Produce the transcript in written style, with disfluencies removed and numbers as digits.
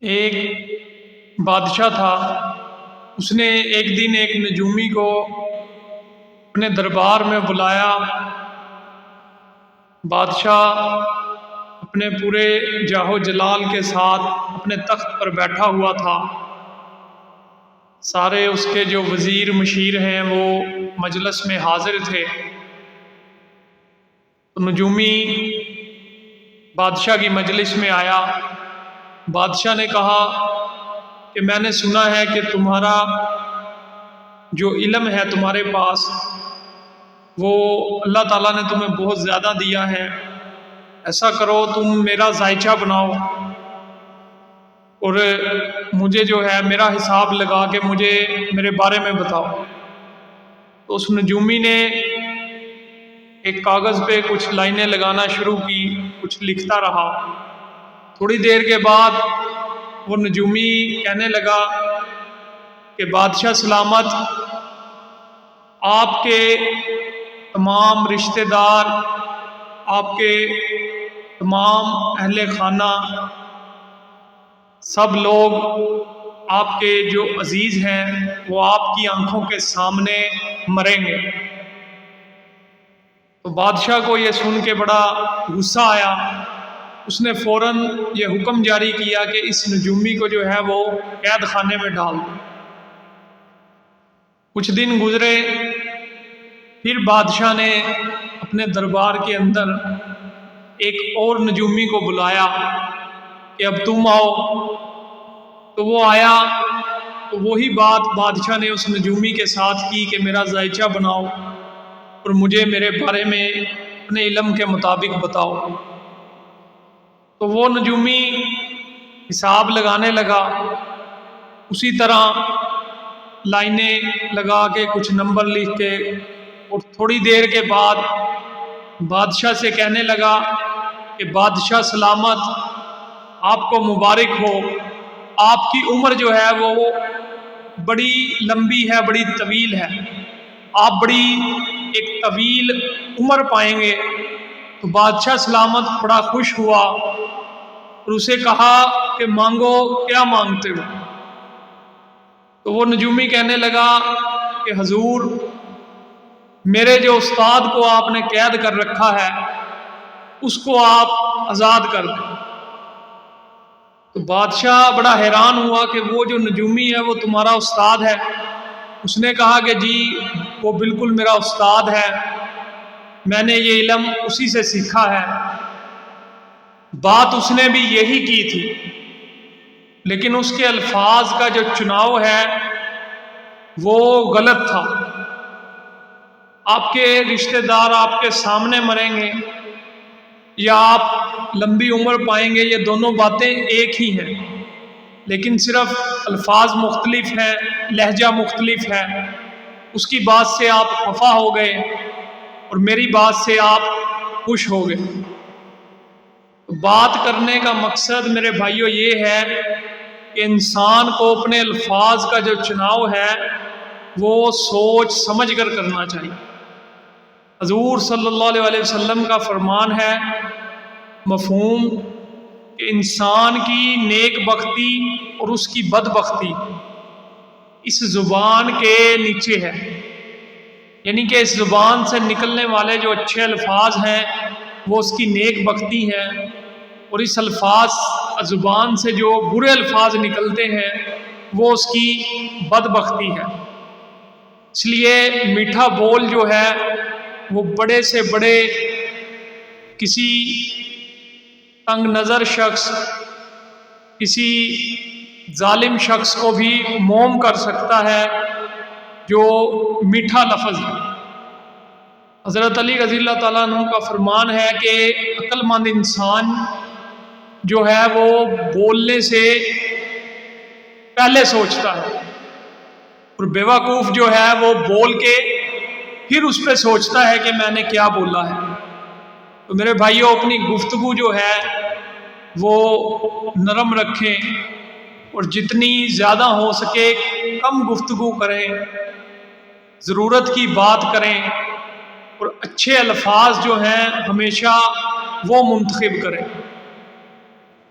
ایک بادشاہ تھا، اس نے ایک دن ایک نجومی کو اپنے دربار میں بلایا۔ بادشاہ اپنے پورے جاہ و جلال کے ساتھ اپنے تخت پر بیٹھا ہوا تھا۔ سارے اس کے جو وزیر مشیر ہیں وہ مجلس میں حاضر تھے۔ نجومی بادشاہ کی مجلس میں آیا۔ بادشاہ نے کہا کہ میں نے سنا ہے کہ تمہارا جو علم ہے تمہارے پاس وہ اللہ تعالیٰ نے تمہیں بہت زیادہ دیا ہے، ایسا کرو تم میرا ذائچہ بناؤ اور مجھے جو ہے میرا حساب لگا کے مجھے میرے بارے میں بتاؤ۔ تو اس نجومی نے ایک کاغذ پہ کچھ لائنیں لگانا شروع کی، کچھ لکھتا رہا۔ تھوڑی دیر کے بعد وہ نجومی کہنے لگا کہ بادشاہ سلامت، آپ کے تمام رشتہ دار، آپ کے تمام اہل خانہ، سب لوگ آپ کے جو عزیز ہیں وہ آپ کی آنکھوں کے سامنے مریں گے۔ تو بادشاہ کو یہ سن کے بڑا غصہ آیا۔ اس نے فوراً یہ حکم جاری کیا کہ اس نجومی کو جو ہے وہ قید خانے میں ڈال دو۔ کچھ دن گزرے، پھر بادشاہ نے اپنے دربار کے اندر ایک اور نجومی کو بلایا کہ اب تم آؤ۔ تو وہ آیا تو وہی بات بادشاہ نے اس نجومی کے ساتھ کی کہ میرا ذائچہ بناؤ اور مجھے میرے بارے میں اپنے علم کے مطابق بتاؤ۔ تو وہ نجومی حساب لگانے لگا، اسی طرح لائنیں لگا کے کچھ نمبر لکھ کے، اور تھوڑی دیر کے بعد بادشاہ سے کہنے لگا کہ بادشاہ سلامت، آپ کو مبارک ہو، آپ کی عمر جو ہے وہ بڑی لمبی ہے، بڑی طویل ہے، آپ بڑی ایک طویل عمر پائیں گے۔ تو بادشاہ سلامت بڑا خوش ہوا اور اسے کہا کہ مانگو، کیا مانگتے ہو؟ تو وہ نجومی کہنے لگا کہ حضور، میرے جو استاد کو آپ نے قید کر رکھا ہے اس کو آپ آزاد کر دیں۔ تو بادشاہ بڑا حیران ہوا کہ وہ جو نجومی ہے وہ تمہارا استاد ہے؟ اس نے کہا کہ جی وہ بالکل میرا استاد ہے، میں نے یہ علم اسی سے سیکھا ہے۔ بات اس نے بھی یہی کی تھی، لیکن اس کے الفاظ کا جو چناؤ ہے وہ غلط تھا۔ آپ کے رشتہ دار آپ کے سامنے مریں گے یا آپ لمبی عمر پائیں گے، یہ دونوں باتیں ایک ہی ہیں، لیکن صرف الفاظ مختلف ہیں، لہجہ مختلف ہے۔ اس کی بات سے آپ خفا ہو گئے اور میری بات سے آپ خوش ہو گئے۔ بات کرنے کا مقصد میرے بھائیو یہ ہے کہ انسان کو اپنے الفاظ کا جو چناؤ ہے وہ سوچ سمجھ کر کرنا چاہیے۔ حضور صلی اللہ علیہ وسلم کا فرمان ہے، مفہوم کہ انسان کی نیک بختی اور اس کی بد بختی اس زبان کے نیچے ہے، یعنی کہ اس زبان سے نکلنے والے جو اچھے الفاظ ہیں وہ اس کی نیک بختی ہیں، اور اس زبان سے جو برے الفاظ نکلتے ہیں وہ اس کی بد بختی ہے۔ اس لیے میٹھا بول جو ہے وہ بڑے سے بڑے کسی تنگ نظر شخص، کسی ظالم شخص کو بھی موم کر سکتا ہے جو میٹھا لفظ ہے۔ حضرت علی رضی اللہ تعالیٰ عنہ کا فرمان ہے کہ عقل مند انسان جو ہے وہ بولنے سے پہلے سوچتا ہے، اور بیوقوف جو ہے وہ بول کے پھر اس پہ سوچتا ہے کہ میں نے کیا بولا ہے۔ تو میرے بھائیوں، اپنی گفتگو جو ہے وہ نرم رکھیں اور جتنی زیادہ ہو سکے کم گفتگو کریں، ضرورت کی بات کریں، اور اچھے الفاظ جو ہیں ہمیشہ وہ منتخب کریں۔